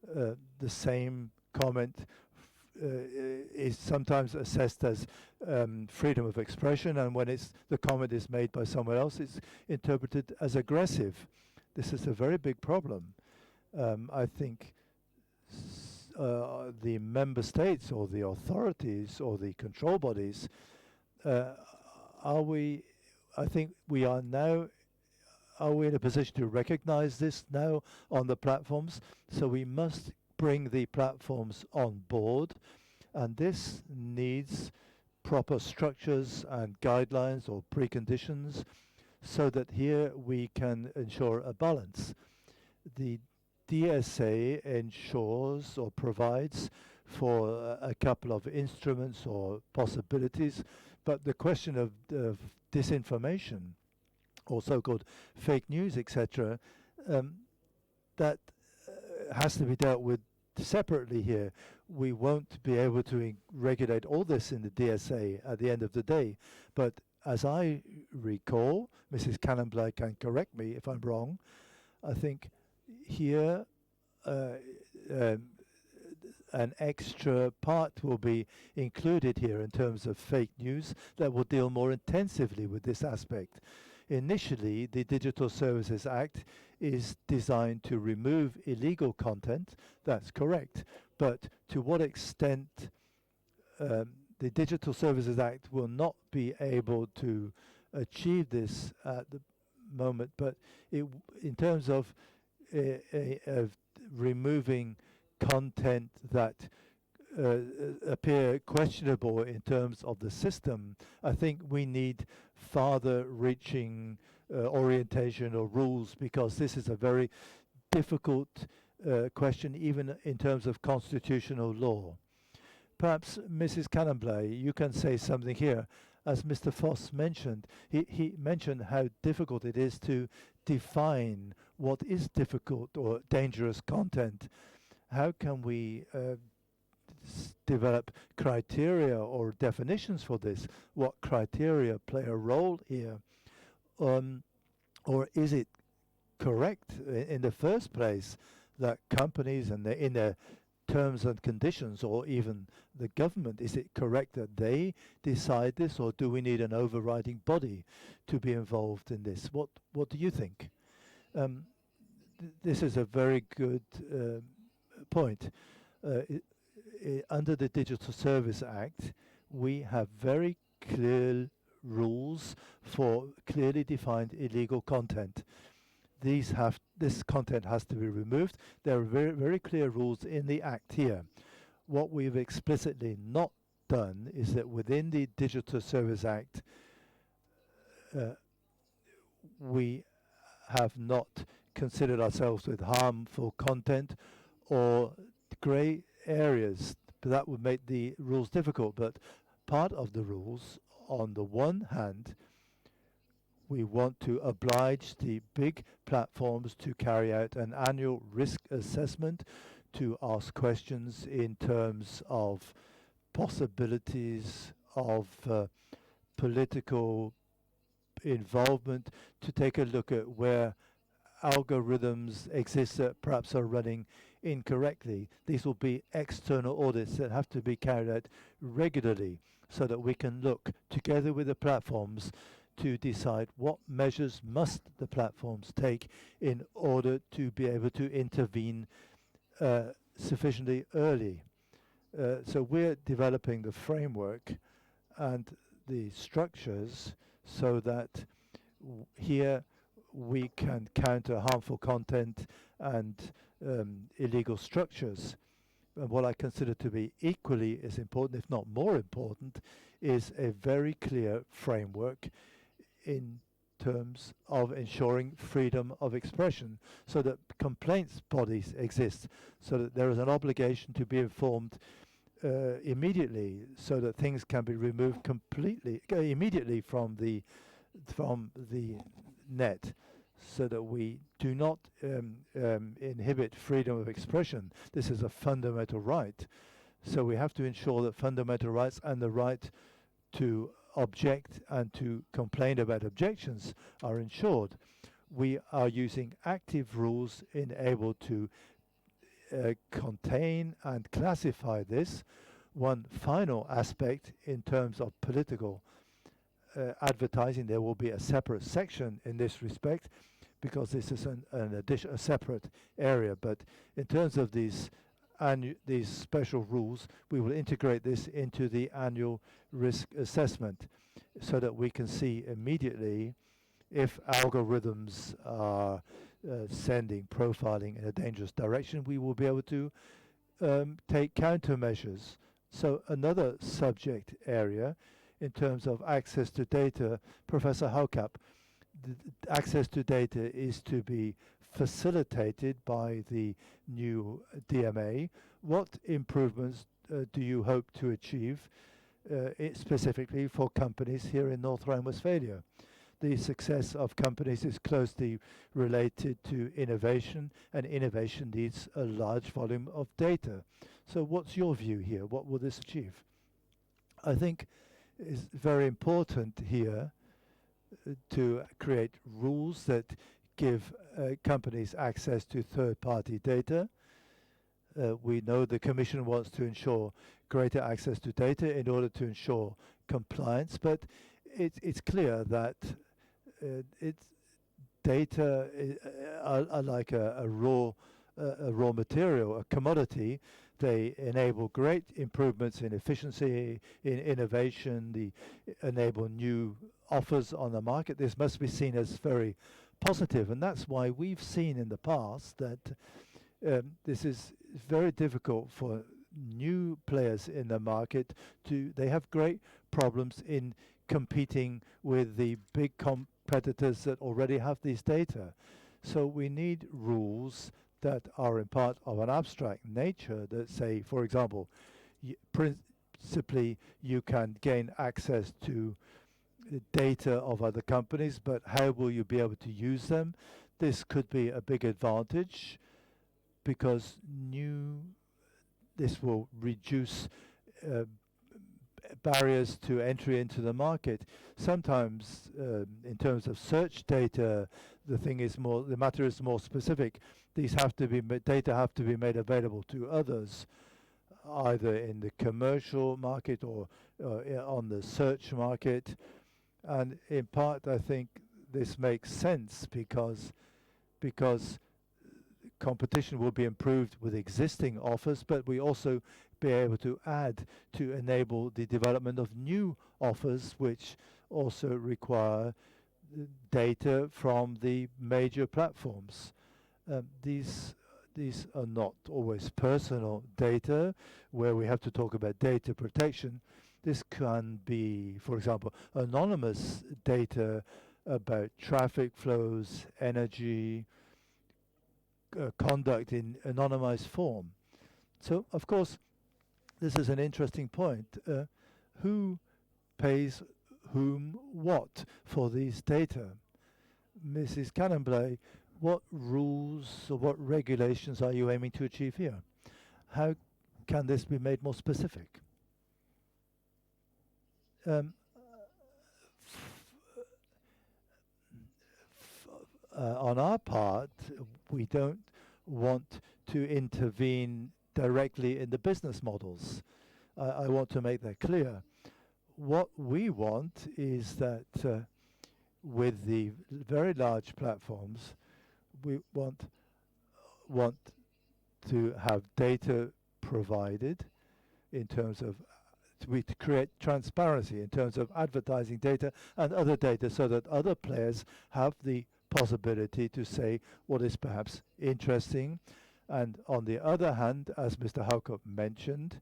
the same comment is sometimes assessed as freedom of expression, and when the comment is made by someone else, it's interpreted as aggressive. This is a very big problem. I think the member states or the authorities or the control bodies, are we in a position to recognize this now on the platforms? So we must bring the platforms on board, and this needs proper structures and guidelines or preconditions so that here we can ensure a balance. The DSA ensures or provides for a couple of instruments or possibilities, but the question of disinformation or so-called fake news, etc., that has to be dealt with separately here. We won't be able to regulate all this in the DSA at the end of the day, but as I recall, Mrs. Canenbley can correct me if I'm wrong, I think here an extra part will be included here in terms of fake news that will deal more intensively with this aspect. Initially, the Digital Services Act is designed to remove illegal content. That's correct. But to what extent the Digital Services Act will not be able to achieve this at the moment, but in terms of removing content that appear questionable in terms of the system, I think we need farther reaching orientation or rules, because this is a very difficult question even in terms of constitutional law. Perhaps Mrs. Canenbley, you can say something here. As Mr. Voss mentioned, he mentioned how difficult it is to define what is difficult or dangerous content. How can we develop criteria or definitions for this? What criteria play a role here? Or is it correct in the first place that companies and in their terms and conditions, or even the government, is it correct that they decide this, or do we need an overriding body to be involved in this? What do you think? This is a very good point. Under the Digital Service Act, we have very clear rules for clearly defined illegal content. This content has to be removed. There are very, very clear rules in the Act here. What we've explicitly not done is that within the Digital Service Act, we have not considered ourselves with harmful content or grey areas. That would make the rules difficult. But part of the rules, on the one hand, we want to oblige the big platforms to carry out an annual risk assessment, to ask questions in terms of possibilities of political involvement, to take a look at where algorithms exist that perhaps are running incorrectly. These will be external audits that have to be carried out regularly, so that we can look together with the platforms to decide what measures must the platforms take in order to be able to intervene sufficiently early. So we're developing the framework and the structures so that here we can counter harmful content and illegal structures. And what I consider to be equally as important, if not more important, is a very clear framework in terms of ensuring freedom of expression, so that complaints bodies exist, so that there is an obligation to be informed immediately, so that things can be removed completely immediately from the net, so that we do not inhibit freedom of expression. This is a fundamental right. So we have to ensure that fundamental rights and the right to object and to complain about objections are ensured. We are using active rules able to contain and classify this. One final aspect in terms of political advertising, there will be a separate section in this respect, because this is a separate area. But in terms of these special rules, we will integrate this into the annual risk assessment, so that we can see immediately if algorithms are profiling in a dangerous direction. We will be able to take countermeasures. So another subject area in terms of access to data, Professor Haucap, access to data is to be facilitated by the new DMA. What improvements do you hope to achieve specifically for companies here in North Rhine-Westphalia? The success of companies is closely related to innovation, and innovation needs a large volume of data. So what's your view here? What will this achieve? I think it's very important here to create rules that give companies access to third-party data. We know the Commission wants to ensure greater access to data in order to ensure compliance, but it's clear that it's data are like a raw material, a commodity. They enable great improvements in efficiency, in innovation. They enable new offers on the market. This must be seen as very positive, and that's why we've seen in the past that this is very difficult for new players in the market they have great problems in competing with the big competitors that already have these data. So we need rules that are in part of an abstract nature that say, for example, principally you can gain access to data of other companies, but how will you be able to use them? This could be a big advantage because this will reduce barriers to entry into the market. Sometimes, in terms of search data, the matter is more specific. These data have to be made available to others, either in the commercial market or on the search market. And in part, I think this makes sense because competition will be improved with existing offers, but we also be able to add to enable the development of new offers, which also require data from the major platforms. These are not always personal data, where we have to talk about data protection. This can be, for example, anonymous data about traffic flows, energy, conduct in anonymized form. So, of course, this is an interesting point. Who pays whom what for these data? Mrs. Canenbley, what rules or what regulations are you aiming to achieve here? How can this be made more specific? On our part, we don't want to intervene directly in the business models. I want to make that clear. What we want is that with the very large platforms, we want to have data provided in terms of to create transparency in terms of advertising data and other data, so that other players have the possibility to say what is perhaps interesting. And on the other hand, as Mr. Haucap mentioned,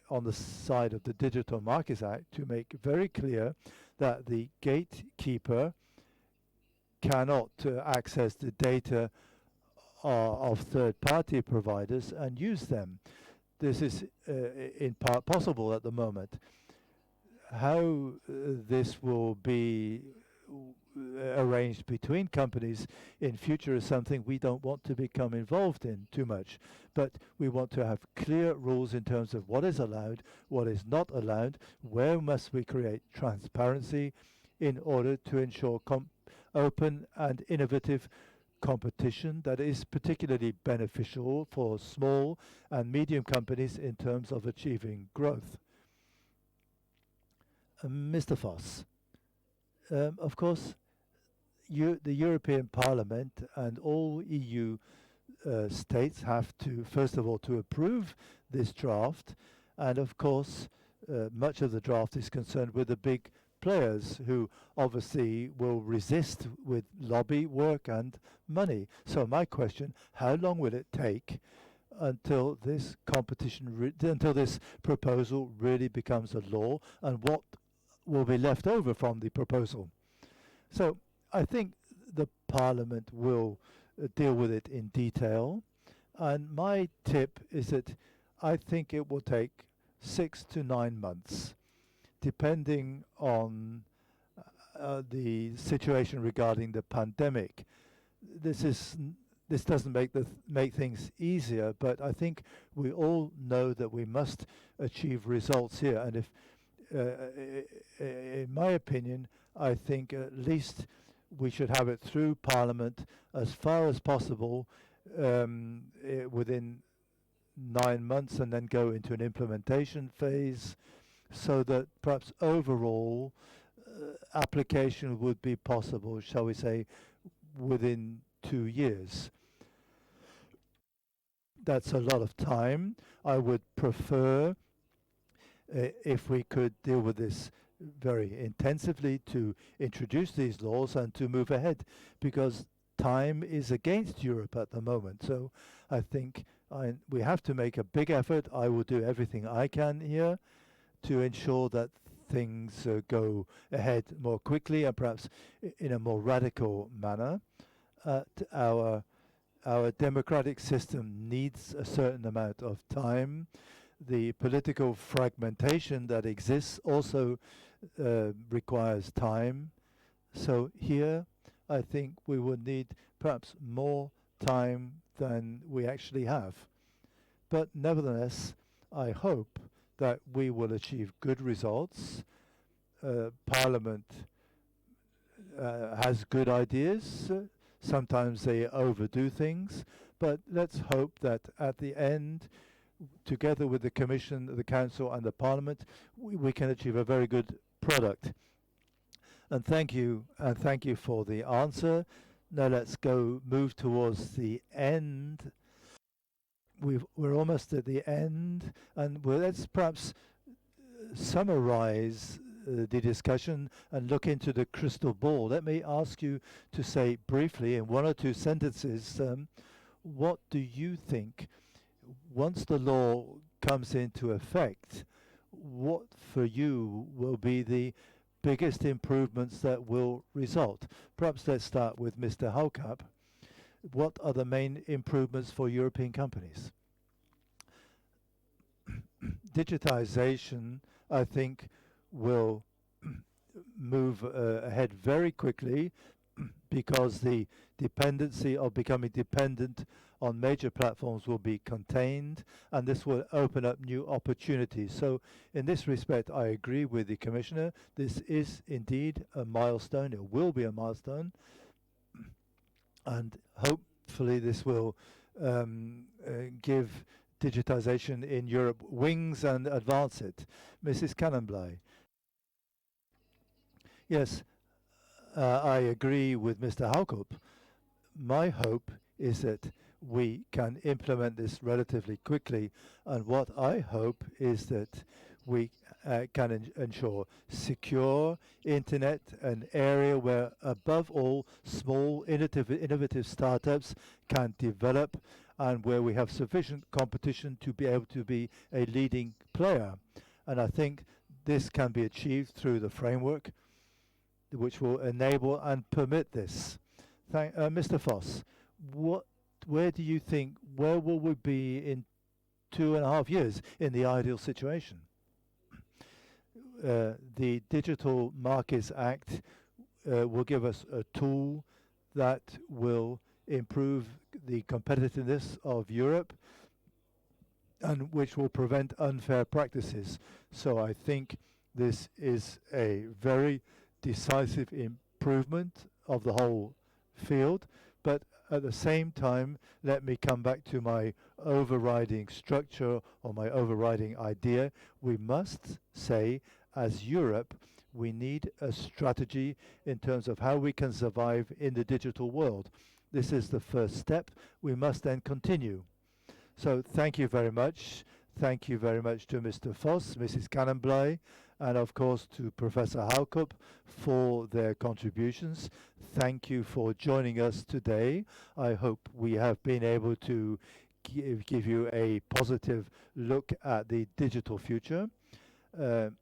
on the side of the Digital Markets Act, to make very clear that the gatekeeper cannot access the data of third-party providers and use them. This is in part possible at the moment. How this will be arranged between companies in future is something we don't want to become involved in too much. But we want to have clear rules in terms of what is allowed, what is not allowed, where must we create transparency in order to ensure open and innovative competition that is particularly beneficial for small and medium companies in terms of achieving growth. Mr. Voss, of course, the European Parliament and all EU states have to, first of all, to approve this draft, and of course, much of the draft is concerned with the big players who obviously will resist with lobby work and money. So my question, how long will it take until this until this proposal really becomes a law, and what will be left over from the proposal? So I think the Parliament will deal with it in detail, and my tip is that I think it will take 6 to 9 months, depending on the situation regarding the pandemic. This doesn't make things easier, but I think we all know that we must achieve results here. And if, in my opinion, I think at least we should have it through Parliament as far as possible within 9 months, and then go into an implementation phase, so that perhaps overall application would be possible, shall we say, within 2 years. That's a lot of time. I would prefer, if we could deal with this very intensively, to introduce these laws and to move ahead, because time is against Europe at the moment. So I think we have to make a big effort. I will do everything I can here to ensure that things go ahead more quickly and perhaps in a more radical manner. Our democratic system needs a certain amount of time. The political fragmentation that exists also requires time. So here, I think we would need perhaps more time than we actually have. But nevertheless, I hope that we will achieve good results. Parliament has good ideas. Sometimes they overdo things, but let's hope that at the end, together with the Commission, the Council and the Parliament, we can achieve a very good product. And thank you for the answer. Now let's move towards the end. We're almost at the end, and let's perhaps summarize the discussion and look into the crystal ball. Let me ask you to say briefly in 1 or 2 sentences, what do you think, once the law comes into effect, what for you will be the biggest improvements that will result? Perhaps let's start with Mr. Haucap. What are the main improvements for European companies? Digitization, I think, will move ahead very quickly because the dependency of becoming dependent on major platforms will be contained, and this will open up new opportunities. So in this respect, I agree with the Commissioner. This is indeed a milestone. It will be a milestone, and hopefully this will give digitization in Europe wings and advance it. Mrs. Canenbley. Yes, I agree with Mr. Haucap. My hope is that we can implement this relatively quickly, and what I hope is that we can ensure secure internet, an area where above all small innovative startups can develop, and where we have sufficient competition to be able to be a leading player. And I think this can be achieved through the framework which will enable and permit this. Mr. Voss, where do you think, where will we be in 2.5 years in the ideal situation? The Digital Markets Act will give us a tool that will improve the competitiveness of Europe and which will prevent unfair practices. So I think this is a very decisive improvement of the whole field, but at the same time, let me come back to my overriding structure or my overriding idea. We must say, as Europe, we need a strategy in terms of how we can survive in the digital world. This is the first step. We must then continue. So thank you very much. Thank you very much to Mr. Voss, Mrs. Canenbley, and of course to Professor Haucap for their contributions. Thank you for joining us today. I hope we have been able to give you a positive look at the digital future. I'm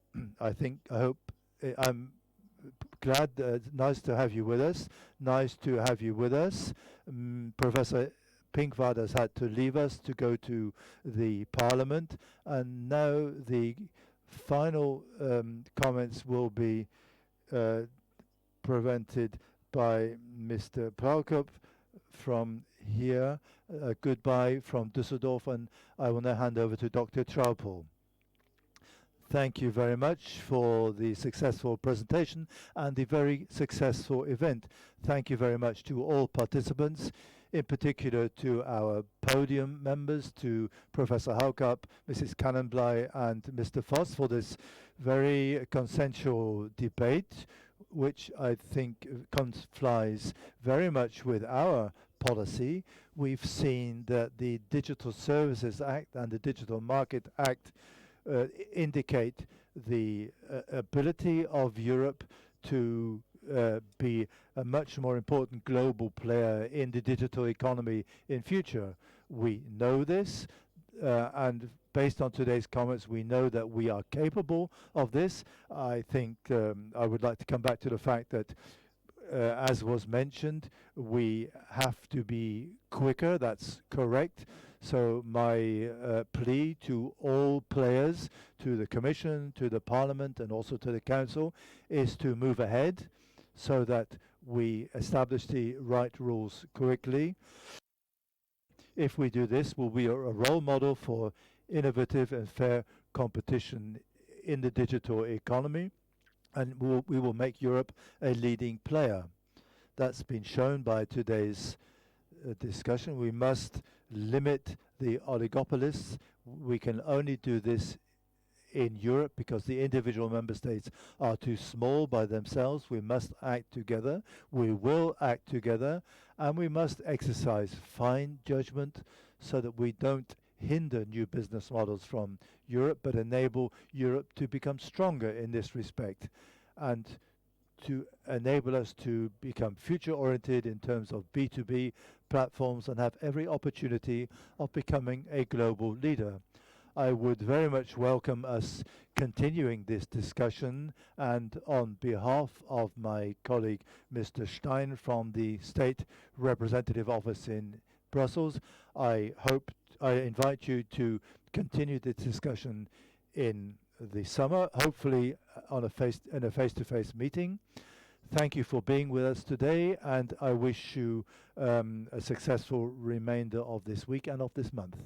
glad, nice to have you with us. Nice to have you with us. Professor Pinkwart has had to leave us to go to the Parliament, and now the final comments will be presented by Mr. Haucap from here. Goodbye from Düsseldorf, and I will now hand over to Dr. Traupel. Thank you very much for the successful presentation and the very successful event. Thank you very much to all participants, in particular to our podium members, to Professor Haucap, Mrs. Canenbley and Mr. Voss for this very consensual debate. which I think flies very much with our policy. We've seen that the Digital Services Act and the Digital Market Act indicate the ability of Europe to be a much more important global player in the digital economy in future. We know this, and based on today's comments, we know that we are capable of this. I think I would like to come back to the fact that as was mentioned, we have to be quicker. That's correct. So my plea to all players, to the Commission, to the Parliament, and also to the Council, is to move ahead so that we establish the right rules quickly. If we do this, we'll be a role model for innovative and fair competition in the digital economy, and we will make Europe a leading player. That's been shown by today's discussion. We must limit the oligopolists. We can only do this in Europe because the individual member states are too small by themselves. We must act together. We will act together, and we must exercise fine judgment so that we don't hinder new business models from Europe, but enable Europe to become stronger in this respect, and to enable us to become future-oriented in terms of B2B platforms and have every opportunity of becoming a global leader. I would very much welcome us continuing this discussion, and on behalf of my colleague Mr. Stein from the State Representative Office in Brussels, I invite you to continue this discussion in the summer, hopefully in a face-to-face meeting. Thank you for being with us today, and I wish you a successful remainder of this week and of this month.